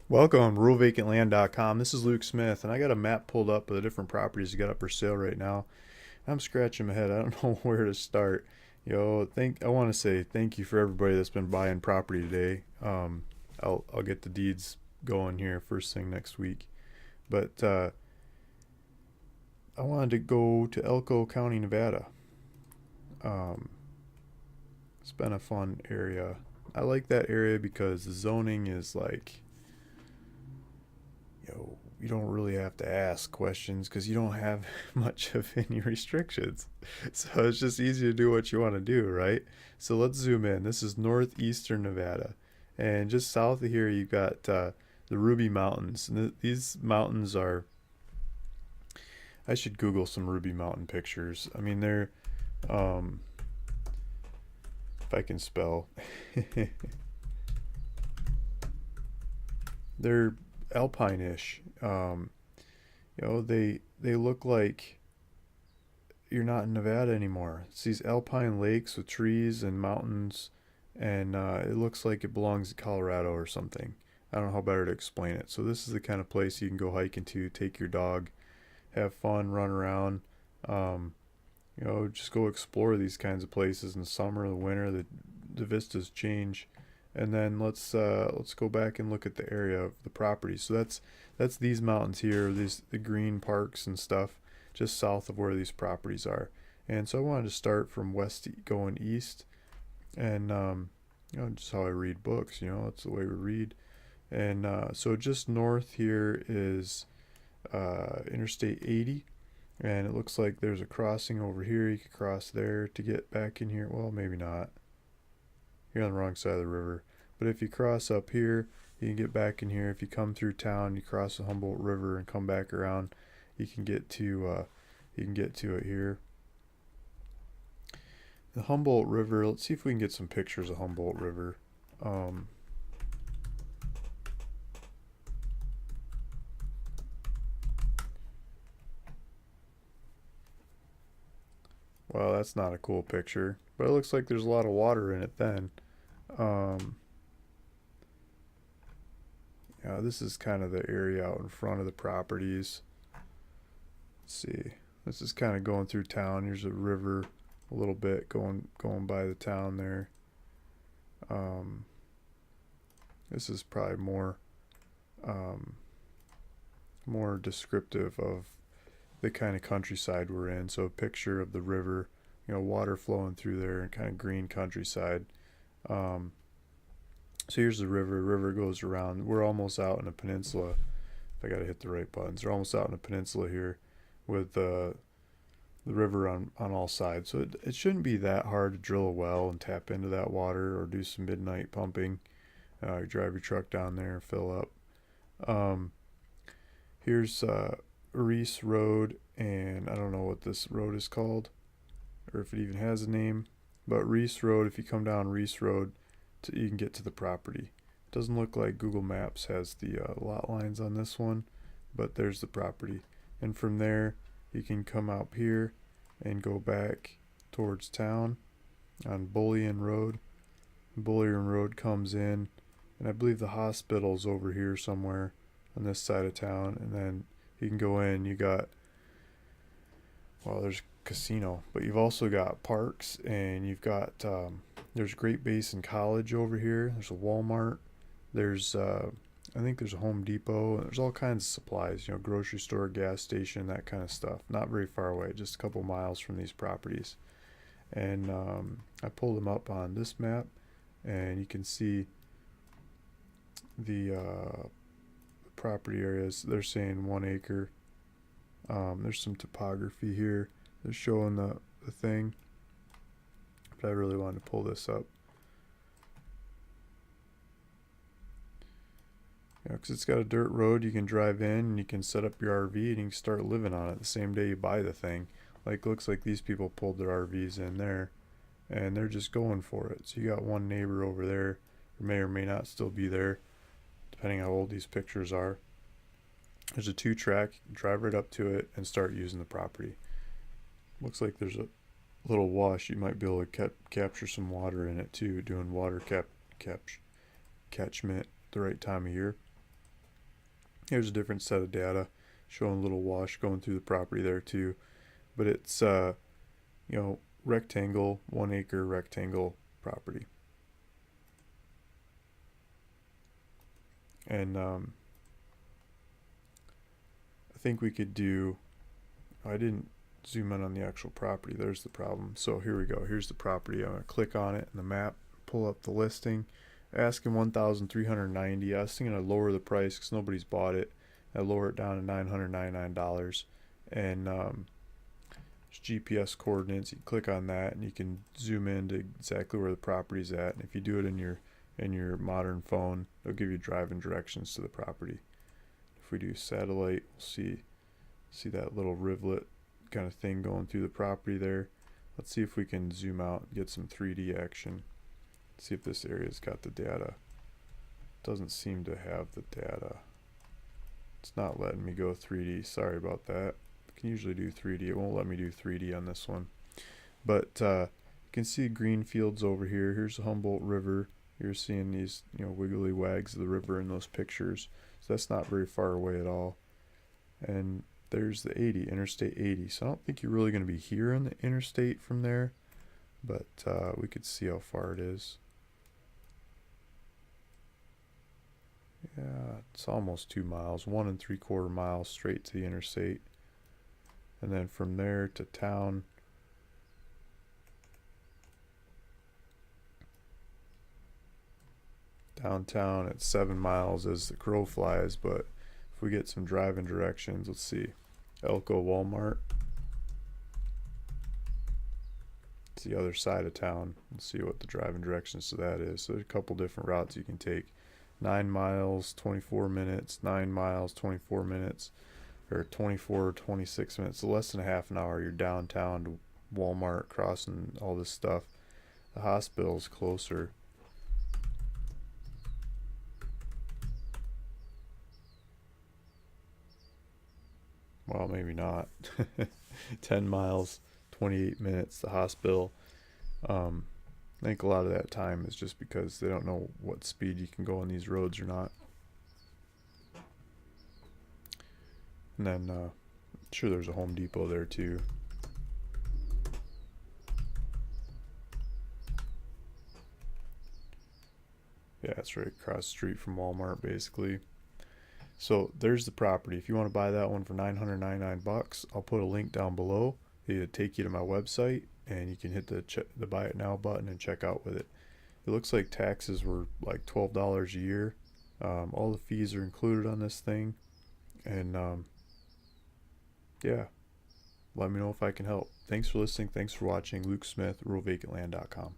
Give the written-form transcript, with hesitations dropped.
Welcome, ruralvacantland.com. This is Luke Smith, and I got a map pulled up of the different properties you got up for sale right now. I'm scratching my head. I don't know where to start. I want to say thank you for everybody that's been buying property today. I'll get the deeds going here first thing next week. But I wanted to go to Elko County, Nevada. Um, it's been a fun area. I like that area because the zoning is like you don't really have to ask questions because you don't have much of any restrictions. So it's just easy to do what you want to do, right? So let's zoom in. This is northeastern Nevada. And just south of here, you've got the Ruby Mountains. And these mountains are, I should Google some Ruby Mountain pictures. I mean, um, if I can spell, they're alpine-ish. They look like you're not in Nevada anymore. It's these alpine lakes with trees and mountains, and it looks like it belongs to Colorado or something. I don't know how better to explain it. So this is the kind of place you can go hiking to, take your dog, have fun, run around. Um, just go explore these kinds of places in the summer, the winter. The vistas change, and then let's go back and look at the area of the property. So that's these mountains here, the green parks and stuff, just south of where these properties are. And so I wanted to start from west going east, and just how I read books. That's the way we read. And so just north here is Interstate 80, and it looks like there's a crossing over here. You could cross there to get back in here. Well, maybe not. You're on the wrong side of the river. But if you cross up here, you can get back in here. If you come through town, you cross the Humboldt River and come back around, you can get to it here. The Humboldt River. Let's see if we can get some pictures of Humboldt River. Um, well, that's not a cool picture, but it looks like there's a lot of water in it then. Um, this is kind of the area out in front of the properties. Let's see. This is kind of going through town. Here's a river a little bit going by the town there. Um, this is probably um, more descriptive of the kind of countryside we're in. So a picture of the river, water flowing through there and kind of green countryside. Um, so here's the river. River goes around. We're almost out in a peninsula. If I got to hit the right buttons, we're almost out in a peninsula here with the river on all sides. So it shouldn't be that hard to drill a well and tap into that water or do some midnight pumping. Drive your truck down there and fill up. Here's Reese Road, and I don't know what this road is called or if it even has a name. But Reese Road, if you come down Reese Road, you can get to the property. It doesn't look like Google Maps has the lot lines on this one, but there's the property. And from there, you can come out here and go back towards town on Bullion Road. Bullion Road comes in, and I believe the hospital's over here somewhere on this side of town. And then you can go in. There's casino, but you've also got parks, and you've got there's Great Basin College over here. There's a Walmart. There's I think there's a Home Depot. There's all kinds of supplies, grocery store, gas station, that kind of stuff. Not very far away, just a couple miles from these properties. And I pulled them up on this map, and you can see the property areas. They're saying 1 acre. There's some topography here. They're showing the thing, but I really wanted to pull this up. Because it's got a dirt road, you can drive in and you can set up your RV and you can start living on it the same day you buy the thing. Looks like these people pulled their RVs in there and they're just going for it. So you got one neighbor over there who may or may not still be there, depending how old these pictures are. There's a 2-track, drive right up to it and start using the property. Looks like there's a little wash. You might be able to capture some water in it too, doing water catchment the right time of year. Here's a different set of data showing a little wash going through the property there too. But it's, rectangle, 1 acre rectangle property. And I think we could do, I didn't zoom in on the actual property. There's the problem. So here we go. Here's the property. I'm going to click on it in the map, pull up the listing. Asking 1,390. I was thinking I'd lower the price because nobody's bought it. I lower it down to $999. And there's GPS coordinates. You click on that and you can zoom in to exactly where the property's at. And if you do it in your modern phone, it'll give you driving directions to the property. If we do satellite, we'll see that little rivulet kind of thing going through the property there. Let's see if we can zoom out and get some 3D action. See if this area's got the data. Doesn't seem to have the data. It's not letting me go 3D. Sorry about that. I can usually do 3D. It won't let me do 3D on this one. But you can see green fields over here. Here's the Humboldt River. You're seeing these, wiggly wags of the river in those pictures. So that's not very far away at all. And there's the 80, Interstate 80. So I don't think you're really going to be hearing the interstate from there. But we could see how far it is. Yeah, it's almost 2 miles, 1 3/4 miles straight to the interstate. And then from there to town. Downtown it's 7 miles as the crow flies, but if we get some driving directions, let's see. Elko Walmart. It's the other side of town. Let's see what the driving directions to that is. So there's a couple different routes you can take. 9 miles, 24 minutes, 9 miles, 24 minutes, or 24 or 26 minutes. So less than a half an hour, you're downtown to Walmart, crossing all this stuff. The hospital's closer. Well, maybe not. 10 miles, 28 minutes, the hospital. I think a lot of that time is just because they don't know what speed you can go on these roads or not. And then, sure, there's a Home Depot there too. Yeah, it's right across the street from Walmart, basically. So there's the property. If you want to buy that one for $999, I'll put a link down below. It'll take you to my website, and you can hit the buy it now button and check out with it. It looks like taxes were like $12 a year. All the fees are included on this thing, and yeah, let me know if I can help. Thanks for listening. Thanks for watching. Luke Smith, ruralvacantland.com.